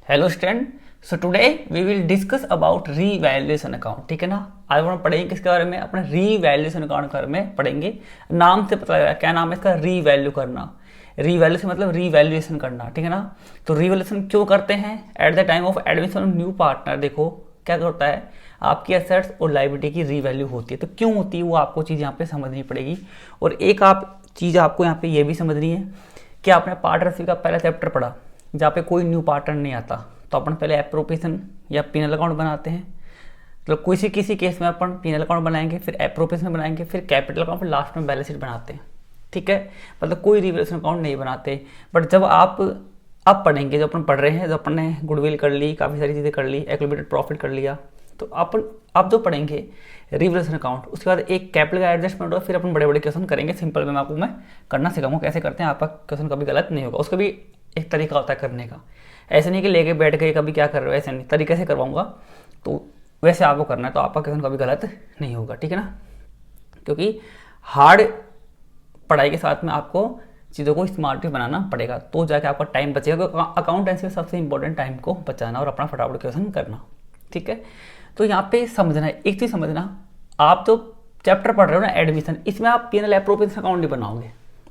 Hello student, so today we will discuss about revaluation account. ठीक है ना। आज हम पढ़ेंगे किसके बारे में, अपने रीवैल्यूएशन अकाउंट के बारे में पढ़ेंगे। नाम से पता लग रहा है क्या नाम है इसका, रीवैल्यू करना। रीवैल्यू से मतलब रीवैल्यूएशन करना। ठीक है ना। तो रीवैल्यूएशन क्यों करते हैं? Eight the time of admission of new partner देखो क्या होता है, आपकी एसेट्स और लायबिलिटी की रीवैल्यू होती है। तो क्यों होती है वो आपको चीज़ यहाँ पे समझनी पड़ेगी। और एक आप चीज़ आपको यहाँ पे ये भी समझनी है कि आपने पार्टनरशिप का पहला चैप्टर पढ़ा जहाँ पे कोई न्यू पार्टनर नहीं आता, तो अपन पहले एप्रोप्रिएशन या पीनल अकाउंट बनाते हैं। मतलब किसी केस में अपन पीनल अकाउंट बनाएंगे, फिर एप्रोप्रिएशन बनाएंगे, फिर कैपिटल अकाउंट, फिर लास्ट में बैलेंस शीट बनाते हैं। ठीक है। मतलब कोई रिवैल्यूएशन अकाउंट नहीं बनाते। बट जब आप अब पढ़ेंगे, जो अपन पढ़ रहे हैं, जो अपन ने गुडविल कर ली, काफ़ी सारी चीज़ें कर ली, एक्यूमुलेटेड प्रॉफिट कर लिया, तो अपन आप जो पढ़ेंगे रिवैल्यूएशन अकाउंट, उसके बाद एक कैपिटल का एडजस्टमेंट होगा, फिर अपन बड़े बड़े क्वेश्चन करेंगे। सिंपल में आपको मैं करना सिखाऊंगा कैसे करते हैं, आपका क्वेश्चन कभी गलत नहीं होगा। उसका भी एक तरीका होता है करने का। ऐसे नहीं कि लेके बैठ गए कभी क्या कर रहे हो, ऐसे नहीं, तरीके से करवाऊंगा तो वैसे आपको करना है, तो आपका क्वेश्चन कभी गलत नहीं होगा। ठीक है ना। क्योंकि हार्ड पढ़ाई के साथ में आपको चीज़ों को स्मार्ट भी बनाना पड़ेगा, तो जाके आपका टाइम बचेगा। अकाउंटेंसी में सबसे इंपॉर्टेंट टाइम को बचाना और अपना फटाफट क्वेश्चन करना। ठीक है। तो यहाँ पे समझना है, एक चीज़ समझना, आप तो चैप्टर पढ़ रहे हो ना एडमिशन, इसमें आप पीएनएल एप्रोप्रिएशन अकाउंट नहीं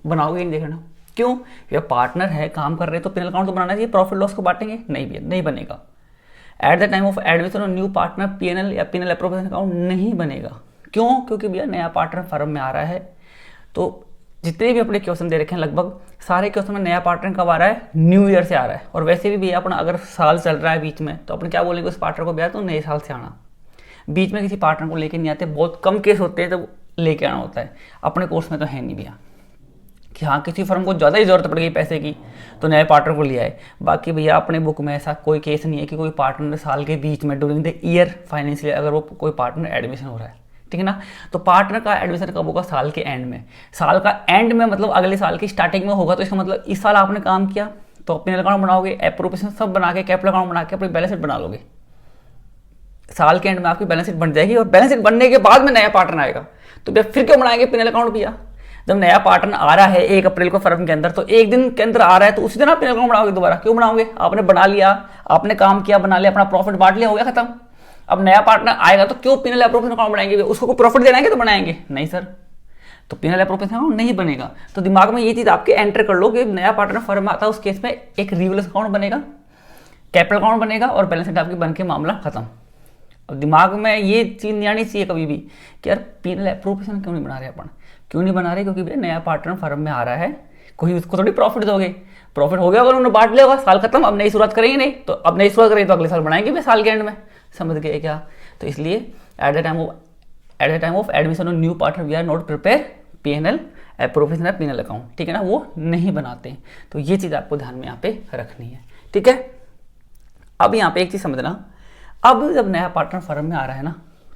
बनाओगे नहीं। देखना क्यों, ये पार्टनर है, काम कर रहे हैं, तो पीएनएल अकाउंट तो बनाना चाहिए। प्रॉफिट लॉस को बांटेंगे नहीं बनेगा। Eight the time of admission और न्यू पार्टनर पीएनएल या पीएनएल एप्रोप्रिएशन अकाउंट नहीं बनेगा। क्यों? क्योंकि भैया नया पार्टनर फर्म में आ रहा है। तो जितने भी अपने क्वेश्चन दे रखे हैं लगभग सारे क्वेश्चन में नया पार्टनर कब आ रहा है, न्यू ईयर से आ रहा है। और वैसे भी भैया अपना अगर साल चल रहा है बीच में, तो अपन क्या बोलेंगे उस पार्टनर को, भैया तो नए साल से आना। बीच में किसी पार्टनर को लेके नहीं आते, बहुत कम केस होते हैं तो लेके आना होता है। अपने कोर्स में तो है नहीं भैया कि हाँ किसी फर्म को ज़्यादा ही ज़रूरत पड़ गई पैसे की तो नए पार्टनर को लिया है। बाकी भैया अपने बुक में ऐसा कोई केस नहीं है कि कोई पार्टनर साल के बीच में ड्यूरिंग द ईयर फाइनेंशियल अगर वो कोई पार्टनर एडमिशन हो रहा है। ठीक है ना। तो पार्टनर का एडमिशन कब होगा? साल के एंड में। साल का एंड में मतलब अगले साल की स्टार्टिंग में होगा। तो इसका मतलब इस साल आपने काम किया तो अपने अकाउंट बनाओगे, एप्रोप्रिएशन सब बना के, कैपिटल अकाउंट बना के अपनी बैलेंस शीट बना लोगे। साल के एंड में आपकी बैलेंस शीट बन जाएगी, और बैलेंस शीट बनने के बाद में नया पार्टनर आएगा। तो भैया फिर क्यों बनाएंगे पीएनएल अकाउंट भैया? जब नया पार्टनर आ रहा है 1 अप्रैल को फर्म के अंदर, तो एक दिन के अंदर आ रहा है, तो उसी दिन आप पीएनएल अकाउंट बनाओगे दोबारा। क्यों बनाओगे? आपने बना लिया, आपने काम किया, बना लिया, अपना प्रॉफिट बांट लिया, हो गया खत्म। अब नया पार्टनर आएगा तो क्यों पीएनएल एप्रोप्रिएशन अकाउंट बनाएंगे? उसको कोई प्रॉफिट देना है तो बनाएंगे नहीं सर, तो पीएनएल एप्रोप्रिएशन अकाउंट नहीं बनेगा। तो दिमाग में ये चीज आपके एंटर कर लो कि नया पार्टनर फर्म में आता है, उस केस में एक रिवैल्यूएशन अकाउंट बनेगा, कैपिटल अकाउंट बनेगा, और बैलेंस शीट आपकी बन के मामला खत्म। अब दिमाग में ये चीज नहीं आनी चाहिए कभी भी कि यार पीएनएल एप्रोप्रिएशन क्यों नहीं बना रहे अपन, क्यों नहीं बना रहे? क्योंकि भैया नया पार्टनर फर्म में आ रहा है, कोई उसको थोड़ी प्रॉफिट दोगे। प्रॉफिट हो गया अगर उन्होंने बांट लिया होगा, साल खत्म, अब नई शुरुआत करेंगे नहीं, तो अब नई शुरुआत करेंगे तो अगले साल बनाएंगे भी साल के एंड में। समझ गए क्या? तो इसलिए at the time of admission of new partner we are not prepare PNL appropriation PNL account. ठीक है ना, वो नहीं बनाते हैं। तो ये चीज़ आपको ध्यान में यहाँ पे रखनी है। ठीक है। अब यहाँ पे एक चीज़ समझना, अब जब नया पार्टनर फर्म में आ रहा है ना,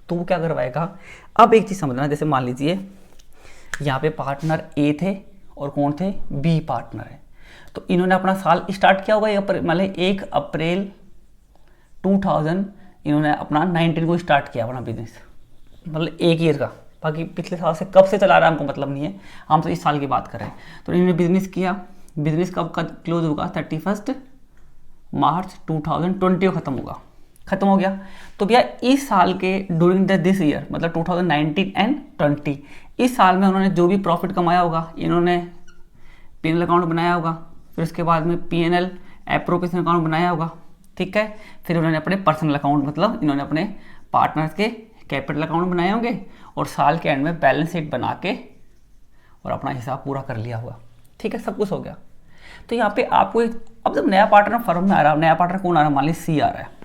तो वो क्या करवाएगा। अब एक चीज़ समझना, जैसे मान लीजिए यहाँ पे पार्टनर ए थे और कौन थे, बी पार्टनर है। तो इन्होंने अपना साल स्टार्ट किया होगा मतलब 1 अप्रैल 2000 इन्होंने अपना 19 को स्टार्ट किया अपना बिजनेस, मतलब एक ईयर का। बाकी पिछले साल से कब से चला रहा है हमको मतलब नहीं है, हम तो इस साल की बात कर रहे हैं। तो इन्होंने बिजनेस किया, बिजनेस कब क्लोज होगा, 31 मार्च 2020 को खत्म हो गया। तो भैया इस साल के ड्यूरिंग दिस ईयर मतलब 2019 एंड 20 इस साल में उन्होंने जो भी प्रॉफिट कमाया होगा, इन्होंने पीएनएल अकाउंट बनाया होगा, फिर उसके बाद में पीएनएल एप्रोप्रिएशन अकाउंट बनाया होगा। ठीक है। फिर उन्होंने अपने पर्सनल अकाउंट मतलब इन्होंने अपने पार्टनर्स के कैपिटल अकाउंट बनाए होंगे, और साल के एंड में बैलेंस शीट बना के और अपना हिसाब पूरा कर लिया होगा। ठीक है, सब कुछ हो गया। तो यहाँ पे आपको अब जब नया पार्टनर फर्म में आ रहा है, नया पार्टनर कौन आ रहा है, मान लीजिए सी आ रहा है।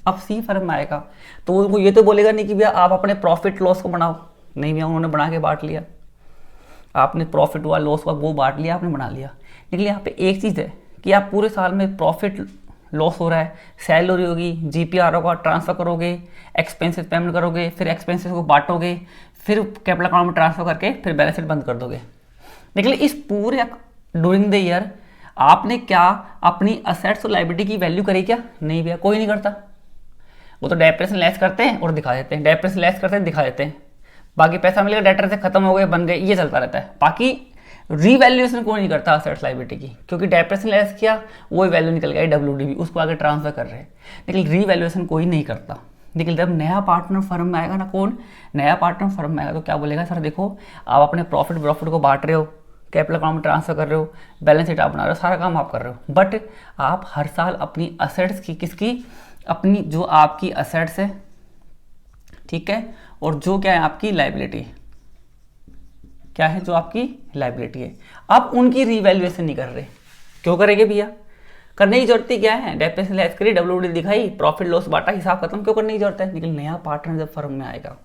अब सी फर्म में आएगा तो वो ये तो बोलेगा नहीं कि भैया आप अपने प्रॉफिट लॉस को बनाओ, नहीं भैया उन्होंने बना के बांट लिया, आपने प्रॉफिट हुआ लॉस हुआ वो बांट लिया, आपने बना लिया। लेकिन यहाँ पे एक चीज़ है कि आप पूरे साल में प्रॉफिट लॉस हो रहा है, सैलरी होगी, जीपीआर होगा, ट्रांसफर करोगे, एक्सपेंसेस पेमेंट करोगे, फिर एक्सपेंसेस को बांटोगे, फिर कैपिटल अकाउंट में ट्रांसफर करके फिर बैलेंस शीट बंद कर दोगे। लेकिन इस पूरे ड्यूरिंग द ईयर आपने क्या अपनी असेट्स और लायबिलिटी की वैल्यू करी क्या? नहीं भैया, कोई नहीं करता। वो तो डेप्रेशन लेस करते हैं और दिखा देते हैं, डेप्रेशन लेस करते हैं दिखा देते हैं, बाकी पैसा मिलेगा, डेटर से खत्म हो गए, बन गए, ये चलता रहता है। बाकी रीवैल्यूएशन कोई नहीं करता असेट्स लायबिलिटी की, क्योंकि डेप्रिसिएशन लेस किया वो वैल्यू निकल गया WDV, उसको आगे ट्रांसफर कर रहे हैं, लेकिन रीवैल्यूएशन कोई नहीं करता। लेकिन जब नया पार्टनर फर्म में आएगा ना, कौन नया पार्टनर फर्म में आएगा, तो क्या बोलेगा, सर देखो आप अपने प्रॉफिट को बांट रहे हो, कैपिटल अकाउंट में ट्रांसफर कर रहे हो, बैलेंस शीट आप बना रहे हो, सारा काम आप कर रहे हो, बट आप हर साल अपनी असेट्स की, किसकी, अपनी जो आपकी असेट्स है, ठीक है, और जो क्या है आपकी लायबिलिटी, क्या है जो आपकी लायबिलिटी है, आप उनकी रीवैल्यूएशन नहीं कर रहे। क्यों करेंगे भैया, करने की जरूरत ही क्या है, डेप्रिसिएशन लेस करी, WDV दिखाई, प्रॉफिट लॉस बांटा, हिसाब खत्म, क्यों करने की जरूरत है। लेकिन नया पार्टनर जब फर्म में आएगा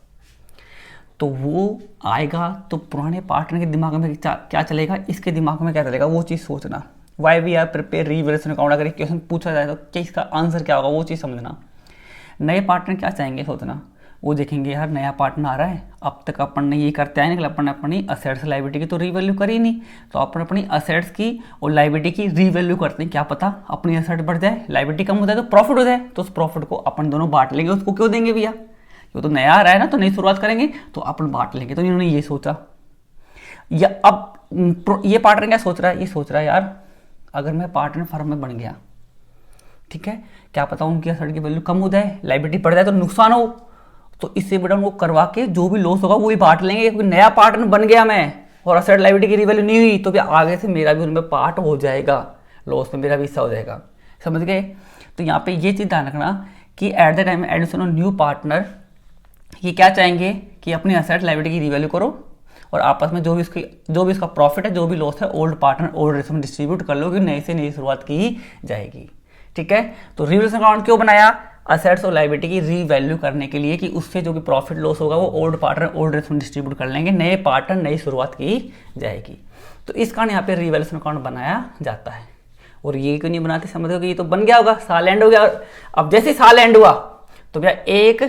तो वो आएगा तो पुराने पार्टनर के दिमाग में क्या चलेगा, इसके दिमाग में क्या चलेगा, वो चीज़ सोचना। Why we are prepare revaluation account, अगर क्वेश्चन पूछा जाए तो क्या इसका आंसर क्या होगा, वो चीज़ समझना। नए पार्टनर क्या चाहेंगे सोचना, वो देखेंगे यार नया पार्टनर आ रहा है, अब तक अपन ने ये करते आए ना, अपन ने अपनी असेट्स लायबिलिटी की तो रीवैल्यू करी नहीं, तो अपन अपनी असेट्स की और लायबिलिटी की रीवैल्यू करते हैं, क्या पता अपनी असेट बढ़ जाए, लायबिलिटी कम हो जाए तो प्रॉफिट हो जाए, तो उस प्रॉफिट को अपन दोनों बांट लेंगे। उसको क्यों देंगे भैया, वो तो नया आ रहा है ना, तो नई शुरुआत करेंगे तो अपन बांट लेंगे। तो इन्होंने ये सोचा, या अब ये पार्टनर क्या सोच रहा है, ये सोच रहा है यार अगर मैं पार्टनर फर्म में बन गया, ठीक है, क्या पता उनकी असेट की वैल्यू कम हो जाए, लायबिलिटी बढ़ जाए तो नुकसान हो, तो इससे बड़ा उनको करवा के जो भी लॉस होगा वो ही बांट लेंगे, क्योंकि नया पार्टनर बन गया मैं और असेट लायबिलिटी की रीवैल्यू नहीं हुई, तो भी आगे से मेरा भी उनमें पार्ट हो जाएगा, लॉस में मेरा भी हिस्सा हो जाएगा। समझ गए। तो यहाँ पे ये चीज़ ध्यान रखना कि at the time addition of new partner ये क्या चाहेंगे कि अपनी असेट लायबिलिटी की रीवैल्यू करो और आपस में जो भी इसका प्रॉफिट है, जो भी लॉस है, ओल्ड पार्टनर ओल्ड रेशो में डिस्ट्रीब्यूट कर लो, कि नई से नई शुरुआत की जाएगी। ठीक है, तो रीवैल्यूएशन अकाउंट क्यों बनाया, असेट्स और लायबिलिटी की रीवैल्यू करने के लिए, कि उससे जो भी प्रॉफिट लॉस होगा वो ओल्ड पार्टनर ओल्ड रेशो में डिस्ट्रीब्यूट कर लेंगे, नए पार्टनर नई शुरुआत की जाएगी। तो इस कारण यहाँ पे रीवैल्यूएशन अकाउंट बनाया जाता है। और ये क्यों नहीं बनाते, समझो कि ये तो बन गया होगा, साल एंड हो गया, अब जैसे साल एंड हुआ तो भैया 1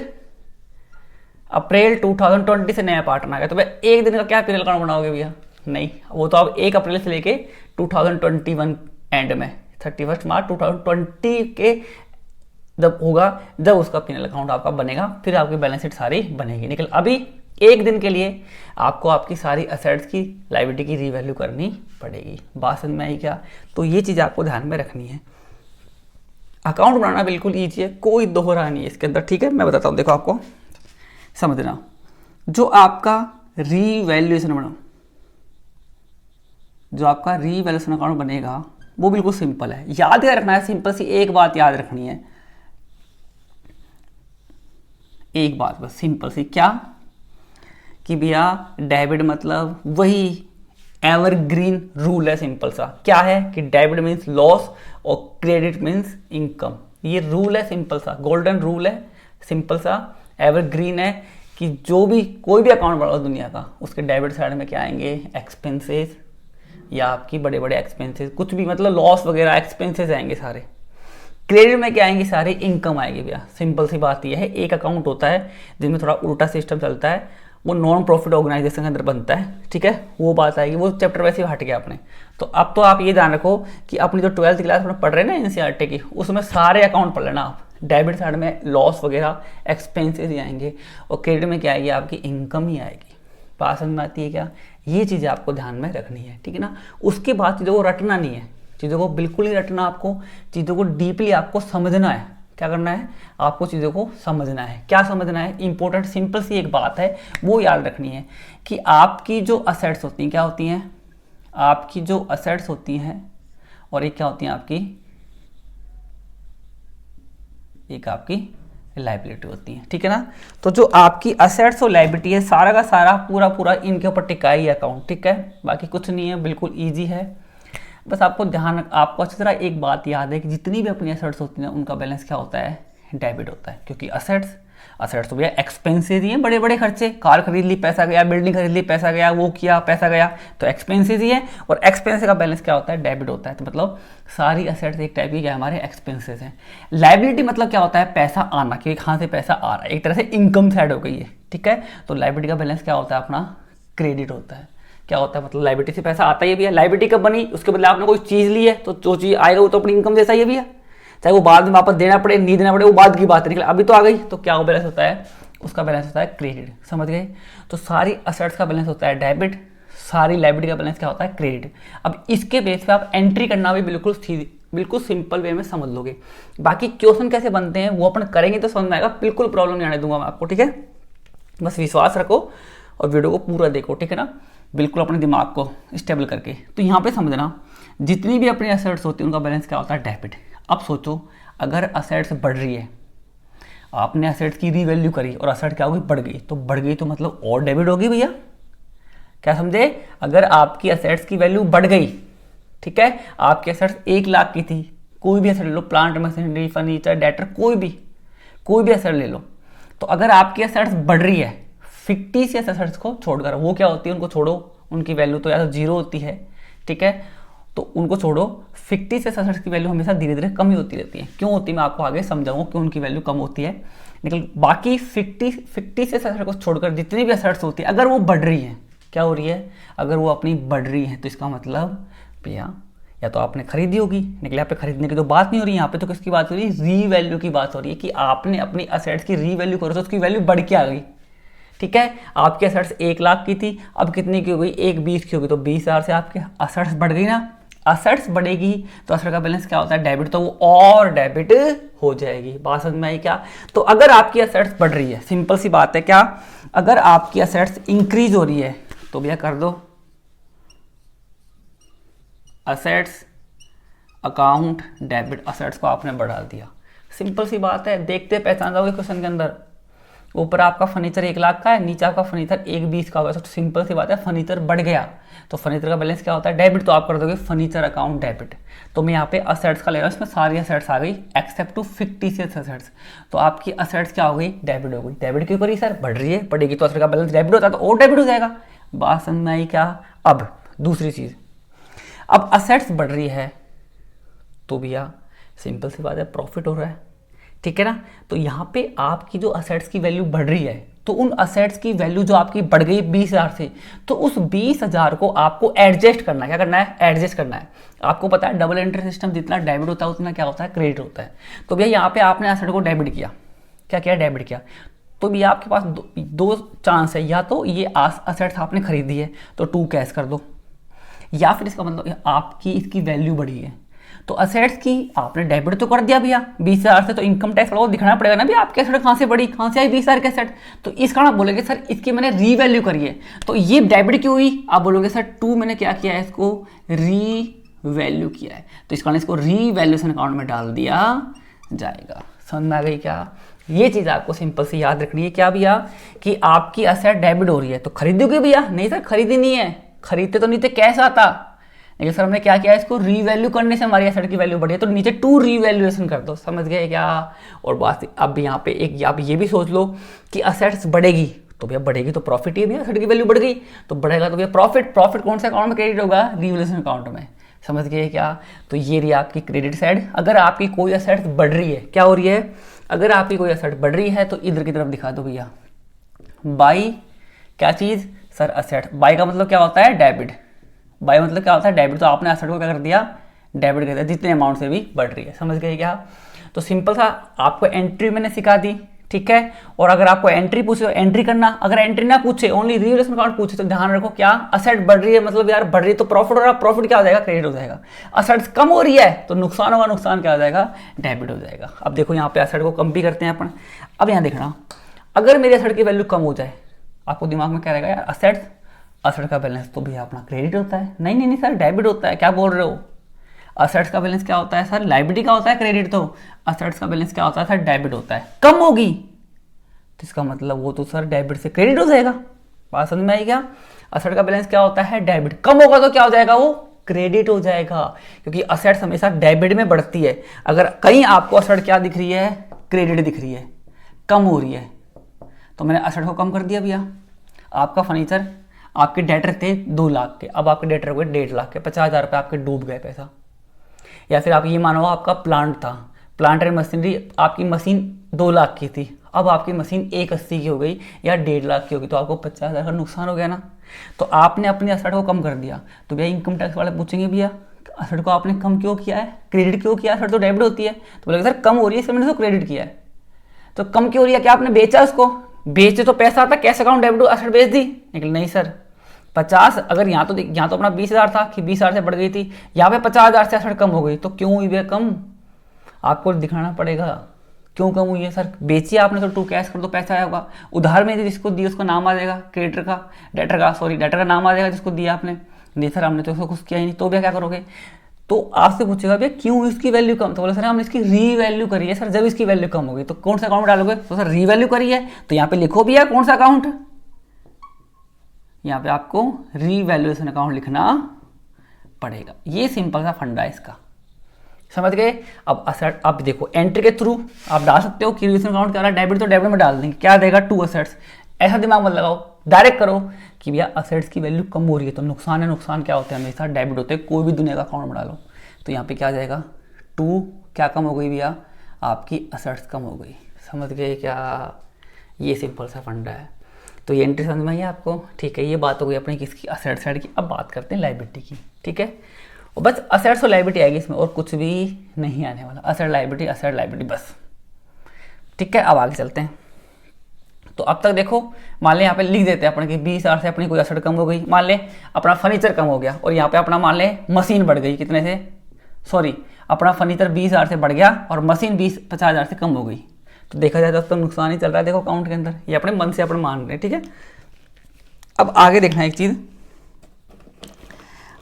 अप्रैल 2020 से नया पार्टनर आ गया, तो भैया एक दिन का क्या पीरियड अकाउंट बनाओगे भैया, नहीं, वो तो अब 1 अप्रैल से लेके 2021 एंड में 31 मार्च 2020 के जब होगा, जब उसका पीएनएल अकाउंट आपका बनेगा, फिर आपकी बैलेंस शीट सारी बनेगी। लेकिन अभी एक दिन के लिए आपको आपकी सारी असेट्स की लायबिलिटी की रीवैल्यू करनी पड़ेगी। बात समझ में आई क्या, तो ये चीज़ आपको ध्यान में रखनी है। अकाउंट बनाना बिल्कुल ईजी है, कोई दोहरा नहीं है इसके अंदर। ठीक है, मैं बताता हूँ, देखो आपको समझना, जो आपका रीवैल्यूएशन अकाउंट बनेगा वो बिल्कुल सिंपल है, याद रखना है, सिंपल सी एक बात याद रखनी है, एक बात बस सिंपल सी, क्या कि भैया डेबिट मतलब वही एवरग्रीन रूल है, सिंपल सा, क्या है कि डेबिट मीन्स लॉस और क्रेडिट मीन्स इनकम। ये रूल है सिंपल सा, गोल्डन रूल है, सिंपल सा, एवरग्रीन है, कि जो भी कोई भी अकाउंट बढ़ाओ दुनिया का, उसके डेबिट साइड में क्या आएंगे, एक्सपेंसेस या आपकी बड़े बड़े एक्सपेंसेस, कुछ भी मतलब लॉस वगैरह एक्सपेंसेस आएंगे सारे। क्रेडिट में क्या आएंगे, सारे इनकम आएगी भैया। सिंपल सी बात यह है, एक अकाउंट होता है जिनमें थोड़ा उल्टा सिस्टम चलता है, वो नॉन प्रॉफिट ऑर्गेनाइजेशन के अंदर बनता है। ठीक है, वो बात आएगी, वो चैप्टर वैसे ही हट गया अपने। तो अब तो आप ये ध्यान रखो कि अपनी जो 12th क्लास में पढ़ रहे हैं ना एनसीईआरटी की, उसमें सारे अकाउंट पढ़ लेना आप। डेबिट साइड में लॉस वगैरह एक्सपेंसेस ही आएंगे और क्रेडिट में क्या आएगी, आपकी इनकम ही आएगी। बात समझ में आती है क्या, ये चीज़ें आपको ध्यान में रखनी है। ठीक है ना, उसके बाद चीज़ों को रटना नहीं है, चीज़ों को बिल्कुल ही रटना, आपको चीज़ों को डीपली आपको समझना है। क्या करना है, आपको चीज़ों को समझना है। क्या समझना है, इंपॉर्टेंट सिंपल सी एक बात है, वो याद रखनी है कि आपकी जो असेट्स होती हैं, क्या होती हैं, आपकी जो असेट्स होती हैं और एक क्या होती हैं आपकी, एक आपकी लायबिलिटी होती है। ठीक है ना, तो जो आपकी असेट्स और लायबिलिटी है, सारा का सारा पूरा इनके ऊपर टिका ही अकाउंट। ठीक है, बाकी कुछ नहीं है, बिल्कुल ईजी है। बस आपको अच्छी तरह एक बात याद है कि जितनी भी अपनी असेट्स होती हैं उनका बैलेंस क्या होता है, डेबिट होता है। क्योंकि असेट्स तो भैया एक्सपेंसेस ही हैं, बड़े बड़े खर्चे, कार खरीद ली पैसा गया, बिल्डिंग खरीद ली पैसा गया, वो किया पैसा गया, तो एक्सपेंसेस ही है। और एक्सपेंस का बैलेंस क्या होता है, डेबिट होता है। तो मतलब सारी असेट्स एक टाइप की क्या हमारे एक्सपेंसेस हैं। लायबिलिटी मतलब क्या होता है, पैसा आना, कि कहाँ से पैसा आ रहा है, एक तरह से इनकम साइड हो गई है। ठीक है, तो लायबिलिटी का बैलेंस क्या होता है, अपना क्रेडिट होता है। क्या होता है, मतलब लायबिलिटी से पैसा आता ही है भैया। लायबिलिटी कब बनी, उसके बदले आपने कोई चीज़ ली है, तो जो चीज़ आएगा वो तो अपनी इनकम जैसा ही है भैया, चाहे वो बाद में वापस देना पड़े नहीं देना पड़े, वो बाद की बात है। अभी तो आ गई, तो क्या वो बैलेंस होता है, उसका बैलेंस होता है क्रेडिट। समझ गए, तो सारी असेट्स का बैलेंस होता है डेबिट, सारी लाइबिलिटी का बैलेंस क्या होता है, क्रेडिट। अब इसके बेस पे आप एंट्री करना भी बिल्कुल सिंपल वे में समझ लोगे। बाकी क्वेश्चन कैसे बनते हैं वो अपन करेंगे तो समझ में आएगा, बिल्कुल प्रॉब्लम नहीं आने दूंगा मैं आपको, ठीक है। बस विश्वास रखो और वीडियो को पूरा देखो, ठीक है ना, बिल्कुल अपने दिमाग को स्टेबल करके। तो यहाँ पे समझना, जितनी भी अपनी एसेट्स होती है उनका बैलेंस क्या होता है, डेबिट। अब सोचो, अगर एसेट्स बढ़ रही है, आपने एसेट्स की रीवैल्यू करी और एसेट क्या होगी, बढ़ गई, तो बढ़ गई तो मतलब और डेबिट होगी भैया, क्या समझे। अगर आपकी एसेट्स की वैल्यू बढ़ गई, ठीक है, आपकी एसेट्स 1 लाख की थी, कोई भी एसेट ले लो, प्लांट मशीनरी फर्नीचर डेटर, कोई भी एसेट ले लो, तो अगर आपकी एसेट्स बढ़ रही है, फिक्टिशियस एसेट्स को छोड़कर, वो क्या होती है उनको छोड़ो, उनकी वैल्यू तो या तो 0 होती है, ठीक है, तो उनको छोड़ो। फिक्टिशियस एसेट्स की वैल्यू हमेशा धीरे धीरे कम ही होती रहती है। क्यों होती है मैं आपको आगे समझाऊंगा क्यों उनकी वैल्यू कम होती है। लेकिन बाकी फिक्टिशियस एसेट्स को छोड़कर जितनी भी एसेट्स होती है, अगर वो बढ़ रही है, क्या हो रही है, अगर वो अपनी बढ़ रही है, तो इसका मतलब भैया या तो आपने खरीदी होगी, निकले यहाँ पे खरीदने की तो बात नहीं हो रही, यहाँ पे तो किसकी बात हो रही है, रीवैल्यू की बात हो रही है, कि आपने अपनी एसेट्स की रीवैल्यू करो तो उसकी वैल्यू बढ़ के आ गई, ठीक है। आपकी एसेट्स 1 लाख की थी, अब कितनी की हो गई, 1,20 की होगी, तो 20,000 से आपके एसेट्स बढ़ गई ना। एसेट्स बढ़ेगी तो एसेट का बैलेंस क्या होता है, डेबिट, तो वो और डेबिट हो जाएगी। बात समझ में आई क्या। तो अगर आपकी एसेट्स बढ़ रही है, सिंपल सी बात है, क्या, अगर आपकी एसेट्स इंक्रीज हो रही है तो भैया कर दो असेट्स अकाउंट डेबिट, असेट्स को आपने बढ़ा दिया, सिंपल सी बात है। देखते पहचान जाओगे क्वेश्चन के अंदर, ऊपर आपका फर्नीचर 1 लाख का है, नीचे आपका फर्नीचर 1,20 का होगा, तो सिंपल सी बात है, फर्नीचर बढ़ गया तो फर्नीचर का बैलेंस क्या होता है, डेबिट, तो आप कर दोगे फर्नीचर अकाउंट डेबिट। तो मैं यहाँ पे असेट्स का ले रहा हूँ, इसमें सारी असेट्स आ गई एक्सेप्ट टू फिक्टिशियस असेट्स, तो आपकी असेट्स क्या हो गई, डेबिट हो गई। डेबिट क्यों करी सर, बढ़ रही है, बढ़ेगी तो असेट का बैलेंस डेबिट होता है, तो और डेबिट हो जाएगा। बात समझ में आई क्या। अब दूसरी चीज, अब असेट्स बढ़ रही है तो भैया सिंपल सी बात है, प्रॉफिट हो रहा है, ठीक है ना। तो यहाँ पे आपकी जो असेट्स की वैल्यू बढ़ रही है, तो उन असेट्स की वैल्यू जो आपकी बढ़ गई 20,000 से, तो उस 20,000 को आपको एडजस्ट करना है। क्या करना है, एडजस्ट करना है। आपको पता है डबल एंट्री सिस्टम, जितना डेबिट होता है उतना क्या होता है, क्रेडिट होता है। तो भैया यहाँ पे आपने असेट को डेबिट किया, क्या किया, डेबिट किया, तो भैया आपके पास दो चांस है, या तो ये असेट्स आपने खरीदी है तो 2 कैश कर दो, या फिर इसका मतलब आपकी इसकी वैल्यू बढ़ी है, तो असेट्स की आपने डेबिट तो कर दिया भैया 20,000 से, तो इनकम टैक्स वालों को दिखाना पड़ेगा ना भैया आपके असेट कहाँ से बढ़ी, कहाँ से आई 20,000 के असेट। तो इसका आप बोलोगे सर इसकी मैंने रीवैल्यू करी है, तो ये डेबिट क्यों हुई, आप बोलोगे सर 2 मैंने क्या किया है, इसको रीवैल्यू किया है, तो इसका इसको रीवैल्यूएशन अकाउंट में डाल दिया जाएगा। समझ में आ गई क्या। ये चीज़ आपको सिंपल से याद रखनी है, क्या भैया, कि आपकी असेट डेबिट हो रही है तो खरीदोगे भैया, नहीं सर खरीदी नहीं है, खरीदते तो नहीं थे, कैश आता, लेकिन सर हमने क्या किया, इसको रीवैल्यू करने से हमारी एसेट की वैल्यू बढ़ी है, तो नीचे 2 रीवैल्यूएशन कर दो। समझ गए क्या। और बात अब यहाँ पे एक आप ये भी सोच लो कि असेट्स बढ़ेगी तो भैया, बढ़ेगी तो प्रॉफिट ही है भैया, एसेट की वैल्यू बढ़ गई तो बढ़ेगा तो भैया प्रॉफिट। प्रॉफिट कौन से अकाउंट में क्रेडिट होगा, रीवैल्यूएशन अकाउंट में। समझ गए क्या। तो ये रही आपकी क्रेडिट साइड। अगर आपकी कोई एसेट्स बढ़ रही है, क्या हो रही है, अगर आपकी कोई एसेट बढ़ रही है तो इधर की तरफ दिखा दो भैया, बाई क्या चीज़ सर, असेट। बाई का मतलब क्या होता है, डेबिट। बाई मतलब क्या होता है, डेबिट। तो आपने एसेट को क्या कर दिया, डेबिट कर दिया, जितने अमाउंट से भी बढ़ रही है। समझ गए क्या। तो सिंपल सा आपको एंट्री मैंने सिखा दी, ठीक है। और अगर आपको एंट्री पूछे तो एंट्री करना, अगर एंट्री ना पूछे ओनली रीवैल्यूएशन अकाउंट पूछे तो ध्यान रखो क्या, असेट बढ़ रही है मतलब यार बढ़ रही है तो प्रॉफिट हो रहा है, प्रॉफिट क्या हो जाएगा, क्रेडिट हो जाएगा। असेट्स कम हो रही है तो नुकसान होगा, नुकसान क्या हो जाएगा, डेबिट हो जाएगा। अब देखो यहाँ पे असेट को कम भी करते हैं अपन। अब यहाँ देखना, अगर मेरी असेट की वैल्यू कम हो जाए, आपको दिमाग में क्या रहेगा यार, असेट का बैलेंस तो भी अपना क्रेडिट होता है। नहीं नहीं नहीं सर, डेबिट होता है, क्या बोल रहे हो। असेट्स का बैलेंस क्या होता है सर, लायबिलिटी का होता है क्रेडिट, तो असेट्स का बैलेंस क्या होता है सर, डेबिट होता है। कम होगी तो इसका मतलब वो तो सर डेबिट से क्रेडिट हो जाएगा। बात समझ में आई क्या। असेट का बैलेंस क्या होता है, डेबिट। कम होगा तो क्या हो जाएगा, वो क्रेडिट हो जाएगा, क्योंकि असेट्स हमेशा डेबिट में बढ़ती है। अगर कहीं आपको असेट क्या दिख रही है, क्रेडिट दिख रही है, कम हो रही है, तो मैंने असेट को कम कर दिया भैया। आपका फर्नीचर, आपके डेटर थे 2 लाख के, अब आपके डेटर हुए 1.5 लाख के, 50,000 रुपये आपके डूब गए पैसा। या फिर आप ये मानो आपका प्लांट था, प्लांट एंड मशीनरी, आपकी मशीन 2 लाख की थी, अब आपकी मशीन 180 की हो गई या 1.5 लाख की होगी, तो आपको 50,000 का नुकसान हो गया ना। तो आपने अपने असेट को कम कर दिया, तो भैया इनकम टैक्स वाले पूछेंगे भैया असेट को आपने कम क्यों किया है, क्रेडिट क्यों किया, असेट तो डेबिट होती है। तो बोलेगा सर कम हो रही है इसलिए मैंने तो क्रेडिट किया है। तो कम क्यों हो रही है, क्या आपने बेचा उसको, बेचे तो पैसा आता, कैश अकाउंट डेबिट असेट बेच दी, लेकिन नहीं सर, 50 अगर यहाँ तो अपना 20,000 था कि 20,000 से बढ़ गई थी, यहाँ पे 50,000 से एसेट कम हो गई, तो क्यों हुई भैया कम, आपको दिखाना पड़ेगा क्यों कम हुई है। सर बेची आपने तो टू कैश कर दो, पैसा आया होगा। उधार में जिसको दिया उसका नाम आ जाएगा, क्रेडिटर का, डेटर का नाम आ जाएगा जिसको दिया आपने। नहीं सर हमने तो उसको कुछ किया ही नहीं, तो भैया क्या करोगे, तो आपसे पूछेगा भैया क्यों उसकी वैल्यू कम, तो बोले सर हमने इसकी री वैल्यू करी है। सर जब इसकी वैल्यू कम होगी तो कौन सा अकाउंट में डालोगे, तो सर री वैल्यू करी है तो यहाँ पे लिखो भैया कौन सा अकाउंट, यहाँ पे आपको रीवैल्यूएशन अकाउंट लिखना पड़ेगा। ये सिंपल सा फंडा है इसका, समझ गए। अब असेट, अब देखो एंट्री के थ्रू आप डाल सकते हो कि रीवैल्यूएशन अकाउंट क्या रहा है, डेबिट तो डेबिट में डाल देंगे, क्या देगा टू असेट्स। ऐसा दिमाग मत लगाओ, डायरेक्ट करो कि भैया असेट्स की वैल्यू कम हो रही है तो नुकसान है, नुकसान क्या होते हैं हमेशा डेबिट होते हैं, कोई भी दुनिया का अकाउंट में डालो। तो यहाँ पे क्या आ जाएगा, टू क्या कम हो गई भैया, आपकी असेट्स कम हो गई। समझ गए क्या, ये सिंपल सा फंडा है। तो ये एंट्री समझ में आई आपको, ठीक है। ये बात हो गई अपनी किसकी, असेट साइड की। अब बात करते हैं लायबिलिटी की, ठीक है। और बस असेट्स और लायबिलिटी आएगी इसमें, और कुछ भी नहीं आने वाला, असेट लायबिलिटी बस, ठीक है। अब आगे चलते हैं। तो अब तक देखो, मान ले यहाँ पे लिख देते हैं अपन कि 20,000 से अपनी कोई असेट कम हो गई, मान ले अपना फर्नीचर कम हो गया, और यहाँ पे अपना मान ले मशीन बढ़ गई, कितने से, सॉरी अपना फर्नीचर 20,000 से बढ़ गया और मशीन 50,000 से कम हो गई, तो देखा जाए तो नुकसान ही चल रहा है देखो अकाउंट के अंदर, ये अपने मन से अपन मान रहे हैं, ठीक है। अब आगे देखना है एक चीज,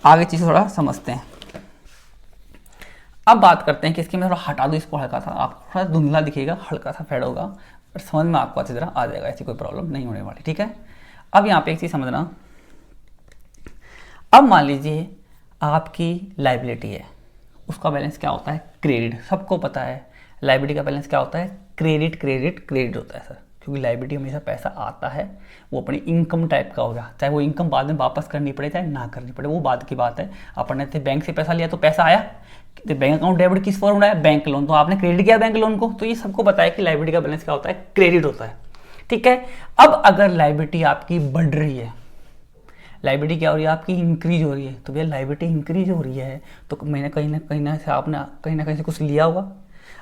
आगे चीज थोड़ा समझते हैं। अब बात करते हैं कि इसकी मैं थोड़ा हटा दूं इसको, हल्का सा आपको थोड़ा धुंधला दिखेगा, हल्का सा फेड होगा, पर समझ में आपको अच्छी तरह आ जाएगा, ऐसी कोई प्रॉब्लम नहीं होने वाली, ठीक है। अब यहाँ पे एक चीज समझना, अब मान लीजिए आपकी लायबिलिटी है, उसका बैलेंस क्या होता है, क्रेडिट, सबको पता है लायबिलिटी का बैलेंस क्या होता है, क्रेडिट क्रेडिट क्रेडिट होता है सर, क्योंकि लायबिलिटी हमेशा पैसा आता है, वो अपनी इनकम टाइप का होगा, चाहे वो इनकम बाद में वापस करनी पड़े चाहे ना करनी पड़े, वो बाद की बात है। अपन ने बैंक से पैसा लिया तो पैसा आया, तो बैंक अकाउंट डेबिट किस फॉर्म में है, बैंक लोन, तो आपने क्रेडिट किया बैंक लोन को, तो ये सबको पता है कि लायबिलिटी का बैलेंस क्या होता है, क्रेडिट होता है, ठीक है। अब अगर लायबिलिटी आपकी बढ़ रही है, लायबिलिटी क्या हो रही है आपकी, इंक्रीज हो रही है, तो भैया लायबिलिटी इंक्रीज हो रही है तो मैंने कहीं ना से आपने कहीं ना कहीं से कुछ लिया होगा,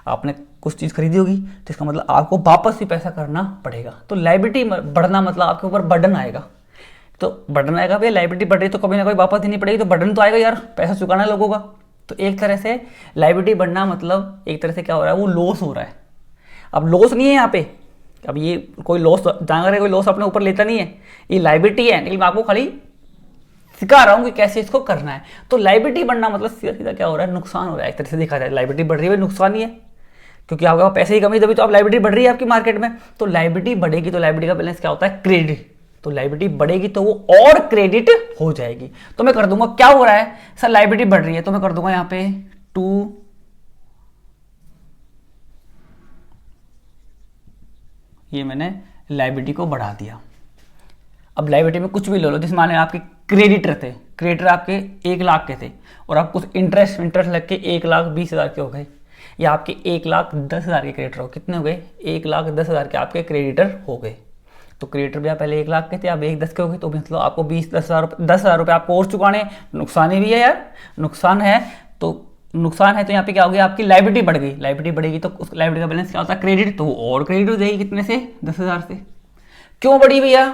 आपने कुछ चीज़ खरीदी होगी, तो इसका मतलब आपको वापस भी पैसा करना पड़ेगा। तो लायबिलिटी बढ़ना मतलब आपके ऊपर बर्डन आएगा, तो बर्डन आएगा भैया, लायबिलिटी बढ़ रही तो कभी ना कभी वापस देनी पड़ेगी, तो बर्डन तो आएगा यार, पैसा चुकाना है लोगों का। तो एक तरह से लायबिलिटी बढ़ना मतलब एक तरह से क्या हो रहा है, वो लॉस हो रहा है। अब लॉस नहीं है यहाँ पे, अब ये कोई लॉस जाकर कोई लॉस अपने ऊपर लेता नहीं है, ये लायबिलिटी है, लेकिन मैं आपको खाली सिखा रहा हूँ कि कैसे इसको करना है। तो लायबिलिटी बढ़ना मतलब सीधा सीधा क्या हो रहा है, नुकसान हो रहा है। एक तरह से देखा जाए लायबिलिटी बढ़ रही है, नुकसान ही है, क्योंकि आपके पास पैसे की कमी, तभी तो आप लायबिलिटी बढ़ रही है आपकी मार्केट में। तो लायबिलिटी बढ़ेगी तो लायबिलिटी का बैलेंस क्या होता है, क्रेडिट, तो लायबिलिटी बढ़ेगी तो वो और क्रेडिट हो जाएगी। तो मैं कर दूंगा, क्या हो रहा है सर, लायबिलिटी बढ़ रही है, तो मैं कर दूंगा यहाँ पे टू, ये मैंने लायबिलिटी को बढ़ा दिया। अब लायबिलिटी में कुछ भी ले लो, जिस माने आपके क्रेडिटर थे, क्रेडिटर आपके 1 लाख के थे और आप कुछ इंटरेस्ट लग के 1,20,000 के हो गए, या आपके 1,10,000 के क्रेडिटर हो, कितने हो गए, 1,10,000 के आपके क्रेडिटर हो गए। तो क्रेडिटर भैया पहले 1 लाख के थे, अब 1,10 के हो गए, तो मतलब आपको 10,000 रुपये आपको और चुकाने, नुकसान ही भी है यार, नुकसान है तो यहाँ पे क्या हो गया, आपकी लायबिलिटी बढ़ गई, लायबिलिटी बढ़ेगी तो उस लायबिलिटी का बैलेंस क्या होता है, क्रेडिट, तो वो और क्रेडिट हो जाएगी, कितने से, 10,000 से। क्यों बढ़ी भैया,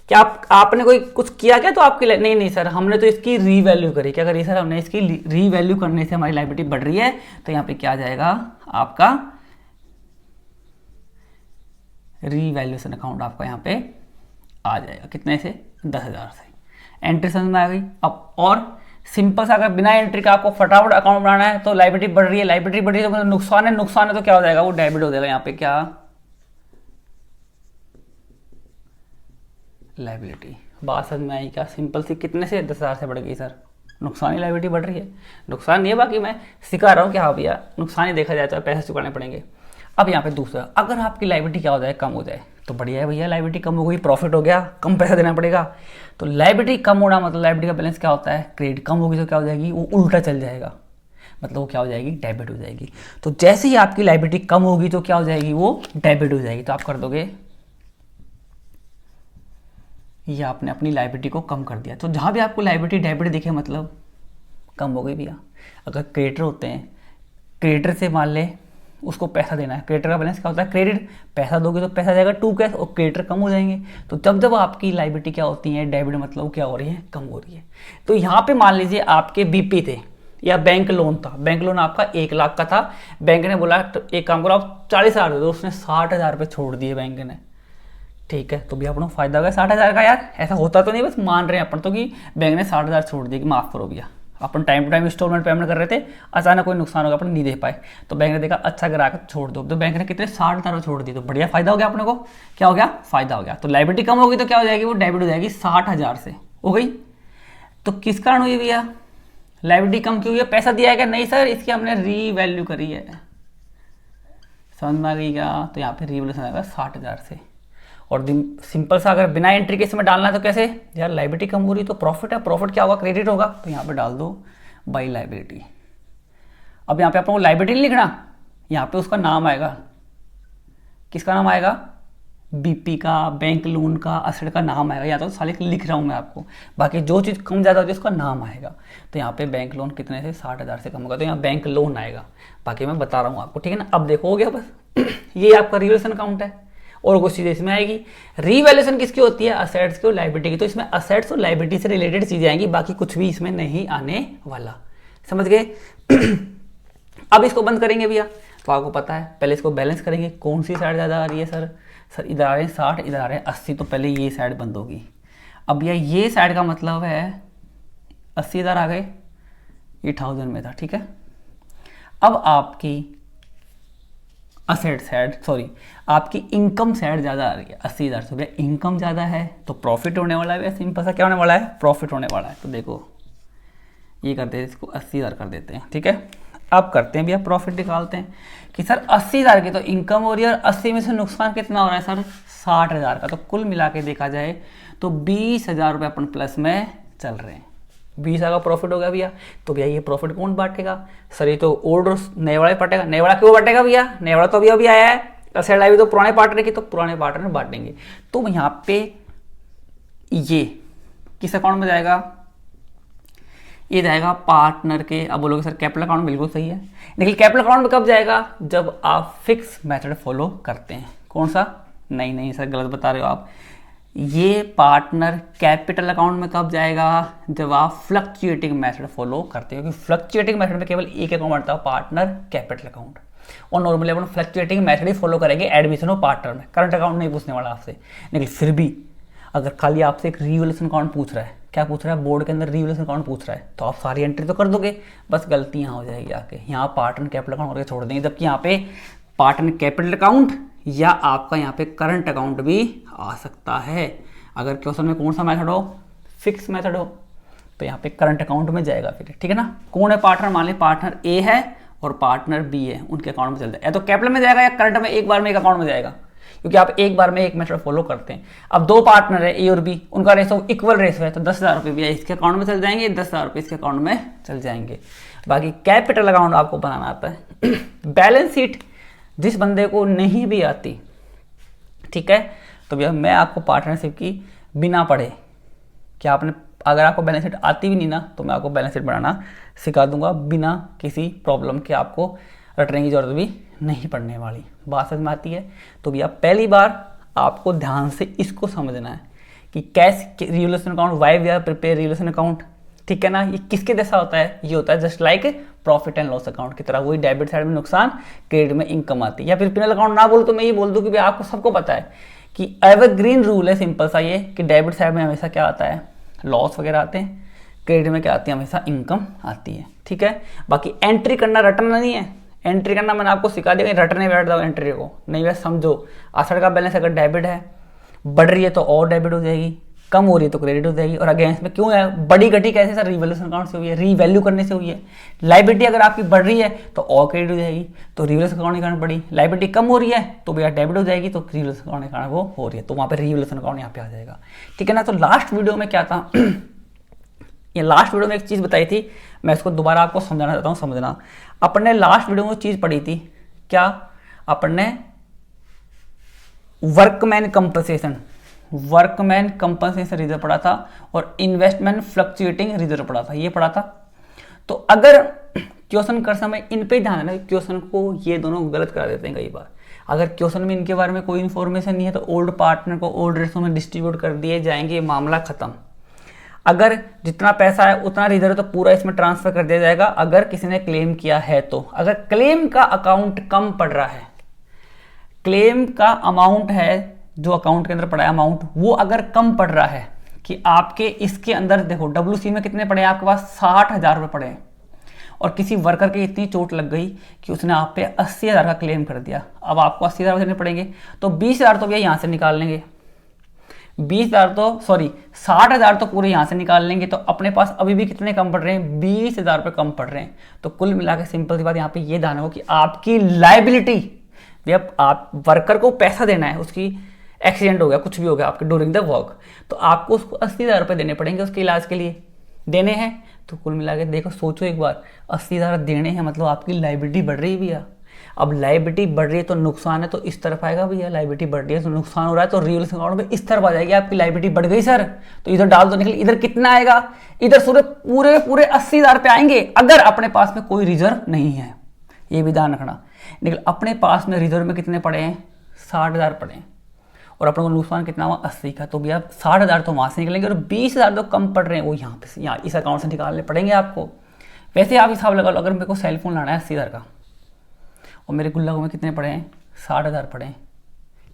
क्या आपने कोई कुछ किया क्या, तो आपकी नहीं सर हमने तो इसकी रीवैल्यू करी, क्या करी सर, हमने इसकी रीवैल्यू करने से हमारी लायबिलिटी बढ़ रही है, तो यहाँ पे क्या आ जाएगा आपका रीवैल्यूएशन अकाउंट, आपका यहाँ पे आ जाएगा, कितने से, 10,000 से। एंट्री समझ में आ गई। अब और सिंपल सा, अगर बिना एंट्री का आपको फटाफट अकाउंट बनाना है, तो लायबिलिटी बढ़ रही है, लायबिलिटी बढ़ रही है तो मतलब नुकसान है तो क्या हो जाएगा, वो डेबिट हो जाएगा, यहाँ पे क्या, लायबिलिटी। बात समझ में आई क्या, सिंपल सी, कितने से, 10,000 से बढ़ गई सर, नुकसान ही लायबिलिटी बढ़ रही है, नुकसान नहीं है, बाकी मैं सिखा रहा हूँ कि हाँ भैया नुकसान ही देखा जाए तो पैसे चुकाने पड़ेंगे। अब यहाँ पे दूसरा, अगर आपकी लायबिलिटी क्या हो जाए, कम हो जाए, तो बढ़िया है भैया, लायबिलिटी कम हो गई, प्रॉफिट हो गया, कम पैसा देना पड़ेगा। तो लायबिलिटी कम होना मतलब लायबिलिटी का बैलेंस क्या होता है, क्रेडिट, कम होगी तो क्या हो जाएगी, वो उल्टा चल जाएगा, मतलब वो क्या हो जाएगी, डेबिट हो जाएगी। तो जैसे ही आपकी लायबिलिटी कम होगी तो क्या हो जाएगी, वो डेबिट हो जाएगी। तो आप कर दोगे, ये आपने अपनी लायबिलिटी को कम कर दिया। तो जहाँ भी आपको लायबिलिटी डेबिट दिखे मतलब कम हो गई भैया। अगर क्रेडिटर होते हैं, क्रेडिटर से मान ले उसको पैसा देना है। क्रेडिटर का बैलेंस क्या होता है, क्रेडिट, पैसा दोगे तो पैसा जाएगा टू कैश और क्रेडिटर कम हो जाएंगे। तो जब जब आपकी लायबिलिटी क्या होती है, डेबिट मतलब क्या हो रही है, कम हो रही है। तो यहाँ पे मान लीजिए आपके बीपी थे या बैंक लोन था, बैंक लोन आपका 1 लाख का था, बैंक ने बोला तो एक काम करो आप 40,000 दे दो, उसने 60,000 रुपये छोड़ दिए बैंक ने, ठीक है, तो भी अपना फायदा हो गया 60,000 का। यार ऐसा होता तो नहीं, बस मान रहे हैं अपन तो कि बैंक ने 60,000 छोड़ दिए कि माफ़ करो भैया, अपन time to time instalment payment कर रहे थे, अचानक कोई नुकसान होगा अपन नहीं दे पाए, तो बैंक ने देखा अच्छा ग्राहक छोड़ दो, तो बैंक ने कितने 60,000 छोड़ दिए, तो बढ़िया फायदा हो गया अपने को, क्या हो गया, फायदा हो गया। तो लायबिलिटी कम होगी तो क्या हो जाएगी, वो डेबिट हो जाएगी 60,000 से, हो गई। तो किस कारण हुई भैया, लायबिलिटी कम क्यों हुई है, पैसा दिया है क्या, नहीं सर, इसकी हमने रीवैल्यू करी है, समझ में आ गई क्या। तो यहाँ पे रीवैल्यूशन आएगा 60,000 से। और सिंपल सा अगर बिना एंट्री के इसमें डालना है तो कैसे, यार लायबिलिटी कम हो रही तो प्रॉफिट है, प्रॉफिट क्या होगा, क्रेडिट होगा, तो यहाँ पे डाल दो बाई लायबिलिटी। अब यहाँ पे आपको लायबिलिटी नहीं लिखना, यहाँ पे उसका नाम आएगा, किसका नाम आएगा, बीपी का, बैंक लोन का, असेट का नाम आएगा, या तो साले लिख रहा हूँ मैं आपको, बाकी जो चीज़ कम ज़्यादा होती है उसका नाम आएगा। तो यहाँ पे बैंक लोन कितने से, 60,000 से कम होगा, तो यहाँ बैंक लोन आएगा, बाकी मैं बता रहा हूँ आपको, ठीक है ना। अब देखो हो गया बस ये आपका रिवैल्यूएशन अकाउंट है, और कुछ चीज़ें इसमें आएगी। रिवैल्यूएशन किसकी होती है, असेट्स की और लायबिलिटी की, तो इसमें असेट्स और लायबिलिटी से रिलेटेड चीज़ें आएंगी, बाकी कुछ भी इसमें नहीं आने वाला, समझ गए। अब इसको बंद करेंगे भैया, तो आपको पता है पहले इसको बैलेंस करेंगे, कौन सी साइड ज़्यादा आ रही है सर इधर आ रहे हैं 60, इधर आ रहे हैं 80, तो पहले ये साइड बंद होगी। अब भैया ये साइड का मतलब है 80 इधर आ गए, ये 1000 में था, ठीक है। अब आपकी असेट साइड, सॉरी आपकी इनकम साइड ज़्यादा आ रही है 80,000 से, भैया इनकम ज़्यादा है तो प्रॉफिट होने वाला है भैया, सिंपल सा क्या होने वाला है, प्रॉफिट होने वाला है। तो देखो ये करते हैं, इसको 80,000 कर देते हैं, ठीक है। अब करते हैं भैया प्रॉफिट निकालते हैं कि सर 80,000 की तो इनकम हो रही है और 80 में से नुकसान कितना हो रहा है सर, 60,000 का, तो कुल मिला के देखा जाए तो 20,000 रुपये अपन प्लस में चल रहे हैं, 20,000 का प्रॉफिट हो गया भैया। तो भैया ये प्रॉफिट कौन बांटेगा, सर ये तो ओल्ड नए वाला बांटेगा, नए वाला क्यों बांटेगा भैया, नए वाला तो अभी आया है, असेट लायबिलिटी तो पुराने पार्टनर की, तो पुराने पार्टनर बांटेंगे। तो यहाँ पे ये किस अकाउंट में जाएगा, ये जाएगा पार्टनर के, अब बोलोगे सर कैपिटल अकाउंट, बिल्कुल सही है, लेकिन कैपिटल अकाउंट में कब जाएगा, जब आप फिक्स मेथड फॉलो करते हैं। कौन सा, नहीं सर गलत बता रहे हो आप, ये पार्टनर कैपिटल अकाउंट में कब जाएगा, जब आप फ्लक्चुएटिंग मेथड फॉलो करते हो, क्योंकि फ्लक्चुएटिंग मेथड में केवल एक अकाउंट बनता है, पार्टनर कैपिटल अकाउंट, और नॉर्मली अपन फ्लक्चुएटिंग मेथड ही फॉलो करेंगे एडमिशन ऑफ पार्टनर में, करंट अकाउंट नहीं पूछने वाला आपसे। लेकिन फिर भी अगर खाली आपसे एक रिवैल्यूएशन अकाउंट पूछ रहा है, क्या पूछ रहा है, बोर्ड के अंदर रिवैल्यूएशन अकाउंट पूछ रहा है, तो आप सारी एंट्री तो कर दोगे, बस गलती यहाँ हो जाएगी आके, यहाँ पार्टनर कैपिटल अकाउंट करके छोड़ देंगे, जबकि यहाँ पे पार्टनर कैपिटल अकाउंट या आपका यहाँ पे करंट अकाउंट भी आ सकता है, अगर क्वेश्चन में कौन सा मेथड हो, फिक्स मेथड हो, तो यहाँ पे करंट अकाउंट में जाएगा फिर, ठीक है ना। कौन है पार्टनर, मान लीजिए पार्टनर ए है और पार्टनर बी है, उनके अकाउंट में चल जाएगा, या तो कैपिटल में जाएगा या करंट में, एक बार में एक अकाउंट में जाएगा, क्योंकि आप एक बार में एक मेथड फॉलो करते हैं। अब दो पार्टनर है ए और बी, उनका रेशो इक्वल रेशो है, तो 10,000 रुपये भी इसके अकाउंट में चल जाएंगे, 10,000 रुपये इसके अकाउंट में चल जाएंगे। बाकी कैपिटल अकाउंट आपको बनाना आता है। बैलेंस शीट जिस बंदे को नहीं भी आती, ठीक है, तो भैया मैं आपको पार्टनरशिप की बिना पढ़े, क्या आपने, अगर आपको बैलेंस शीट आती भी नहीं ना, तो मैं आपको बैलेंस शीट बनाना सिखा दूंगा बिना किसी प्रॉब्लम के, आपको रटने की जरूरत भी नहीं पड़ने वाली। बात समझ में आती है। तो भैया पहली बार आपको ध्यान से इसको समझना है कि कैसे revaluation account, why we are prepare revaluation account, ठीक है ना। ये किसके जैसा होता है, ये होता है just like profit and loss account की तरह, वही डेबिट साइड में नुकसान, क्रेडिट में इनकम आती है। या फिर पिनल अकाउंट ना बोलूं तो मैं ये बोल दूं कि भाई आपको सबको पता है कि एवरग्रीन रूल है, सिंपल सा ये, कि डेबिट साइड में हमेशा क्या आता है, लॉस वगैरह आते हैं, क्रेडिट में क्या आती है, हमेशा इनकम आती है, ठीक है। बाकी एंट्री करना रटना नहीं है, एंट्री करना मैंने आपको सिखा दिया, रटने बैठ जाओ एंट्री को, नहीं वैसे समझो। असेट का बैलेंस अगर डेबिट है, बढ़ रही है तो और डेबिट हो जाएगी, कम हो रही है तो क्रेडिट हो जाएगी। और अगेंस्ट में क्यों है, बड़ी घटी कैसे सर, रिवैल्यूएशन अकाउंट से हुई है, रीवैल्यू करने से हुई है। लायबिलिटी अगर आपकी बढ़ रही है तो और क्रेडिट हो जाएगी, तो रिवैल्यूएशन अकाउंट के कारण बढ़ी। लायबिलिटी कम हो रही है तो भैया डेबिट हो जाएगी, तो रिवैल्यूएशन अकाउंट के कारण वो हो रही है, तो वहाँ पे रिवैल्यूएशन अकाउंट यहाँ पे आ जाएगा, ठीक है ना। तो लास्ट वीडियो में क्या था, ये लास्ट वीडियो में एक चीज़ बताई थी, मैं इसको दोबारा आपको समझाना चाहता हूँ, समझना। अपन ने लास्ट वीडियो में चीज़ पढ़ी थी, क्या अपन ने वर्कमैन कंपनसेशन रिजर्व पढ़ा था और इन्वेस्टमेंट फ्लक्चुएटिंग रिजर्व पढ़ा था, ये पढ़ा था। तो अगर क्वेश्चन कर समय इन पे ध्यान देना, क्वेश्चन को ये दोनों गलत करा देते हैं कई बार। अगर क्वेश्चन में इनके बारे में कोई इन्फॉर्मेशन नहीं है तो ओल्ड पार्टनर को ओल्ड रेशो में डिस्ट्रीब्यूट कर दिए जाएंगे, मामला खत्म। अगर जितना पैसा है उतना रिजर्व तो पूरा इसमें ट्रांसफर कर दिया जाएगा अगर किसी ने क्लेम किया है तो। अगर क्लेम का अकाउंट कम पड़ रहा है, क्लेम का अमाउंट है जो अकाउंट के अंदर पड़ा है अमाउंट, वो अगर कम पड़ रहा है कि आपके इसके अंदर देखो WC में कितने पड़े हैं आपके पास 60,000 रुपये पड़े हैं और किसी वर्कर की इतनी चोट लग गई कि उसने आप पे 80,000 का क्लेम कर दिया, अब आपको 80,000 देने पड़ेंगे तो 20,000 तो भैया यहाँ से निकाल लेंगे, 60,000 तो पूरे यहाँ से निकाल लेंगे। तो अपने पास अभी भी कितने कम पड़ रहे हैं, 20,000 रुपये कम पड़ रहे हैं। तो कुल मिला के सिंपल सी बात यहाँ पे ये ध्यान हो कि आपकी लाइबिलिटी, भैया आप वर्कर को पैसा देना है, उसकी एक्सीडेंट हो गया कुछ भी हो गया आपके ड्यूरिंग द वर्क, तो आपको उसको 80,000 रुपये देने पड़ेंगे उसके इलाज के लिए, देने हैं। तो कुल मिला के देखो, सोचो एक बार, 80,000 देने हैं मतलब आपकी लाइबिलिटी बढ़ रही है भैया। अब लाइबिलिटी बढ़ रही है तो नुकसान है तो इस तरफ आएगा भैया, लाइबिलिटी बढ़ रही है तो नुकसान हो रहा है तो रियल अकाउंट में इस तरफ आ जाएगी आपकी लाइबिलिटी बढ़ गई सर, तो इधर डाल दो निकल, इधर कितना आएगा, इधर पूरे 80,000 पे आएंगे अगर अपने पास में कोई रिजर्व नहीं है, ये भी ध्यान रखना। निकल अपने पास में रिजर्व में कितने पड़े हैं, 60,000 पड़े हैं और अपने को नुकसान कितना हुआ 80 का, तो भैया 60,000 तो वहाँ से निकलेंगे और 20,000 तो कम पड़ रहे हैं वो यहाँ पे से, यहाँ इस अकाउंट से निकालने पड़ेंगे आपको। वैसे आप हिसाब लगा लो, अगर मेरे को सेलफोन लाना है 80,000 का और मेरे गुल्लाकों में कितने पड़े हैं 60,000 पड़े हैं,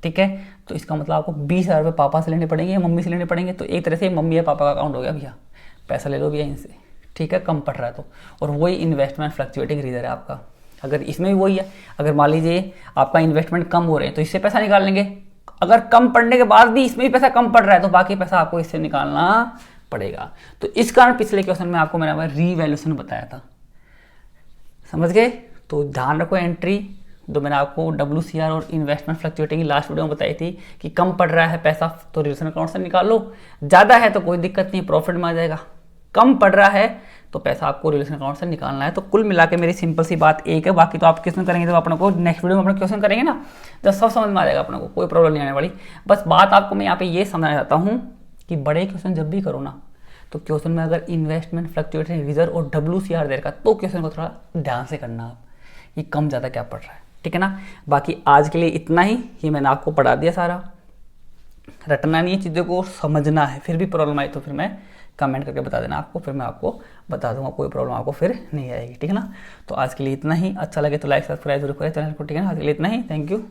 ठीक है, तो इसका मतलब आपको 20,000 रुपये पापा से लेने पड़ेंगे या मम्मी से लेने पड़ेंगे। तो एक तरह से मम्मी या पापा का अकाउंट हो गया भैया, पैसा ले लो भैया इनसे, ठीक है, कम पड़ रहा है तो। और वही इन्वेस्टमेंट फ्लक्चुएटिंग रिजर्व है आपका, अगर इसमें भी वही है, अगर मान लीजिए आपका इन्वेस्टमेंट कम हो रहे हैं तो इससे पैसा निकाल लेंगे, अगर कम पड़ने के बाद भी इसमें भी पैसा कम पड़ रहा है तो बाकी पैसा आपको इससे निकालना पड़ेगा। तो इस कारण पिछले क्वेश्चन में आपको मैंने रीवैल्यूएशन बताया था, समझ गए। तो ध्यान रखो, एंट्री जो मैंने आपको WCR और इन्वेस्टमेंट फ्लक्चुएटिंग की लास्ट वीडियो में बताई थी कि कम पड़ रहा है पैसा तो रिलेशन अकाउंट से निकाल लो, ज़्यादा है तो कोई दिक्कत नहीं, प्रॉफिट में आ जाएगा, कम पड़ रहा है तो पैसा आपको रिलेशन अकाउंट से निकालना है। तो कुल मिला के मेरी सिंपल सी बात एक है, बाकी तो आप क्वेश्चन करेंगे तो अपने को नेक्स्ट वीडियो में अपने क्वेश्चन करेंगे ना, तो सब समझ में आ जाएगा अपने को, कोई प्रॉब्लम नहीं आने वाली। बस बात आपको मैं यहाँ पे ये समझाना चाहता हूँ कि बड़े क्वेश्चन जब भी करो ना तो क्वेश्चन में अगर इन्वेस्टमेंट फ्लक्चुएटिंग रिजर्व और WCR दे रखा तो क्वेश्चन को थोड़ा ध्यान से करना आप, ये कम ज़्यादा क्या पड़ रहा है, ठीक है ना। बाकी आज के लिए इतना ही, ये मैंने आपको पढ़ा दिया सारा, रटना नहीं है, चीज़ों को समझना है, फिर भी प्रॉब्लम आई तो फिर मैं कमेंट करके बता देना आपको, फिर मैं आपको बता दूंगा, कोई प्रॉब्लम आपको फिर नहीं आएगी, ठीक है ना। तो आज के लिए इतना ही, अच्छा लगे तो लाइक सब्सक्राइब जरूर करें चैनल को, ठीक है ना। आज के लिए इतना ही, थैंक यू।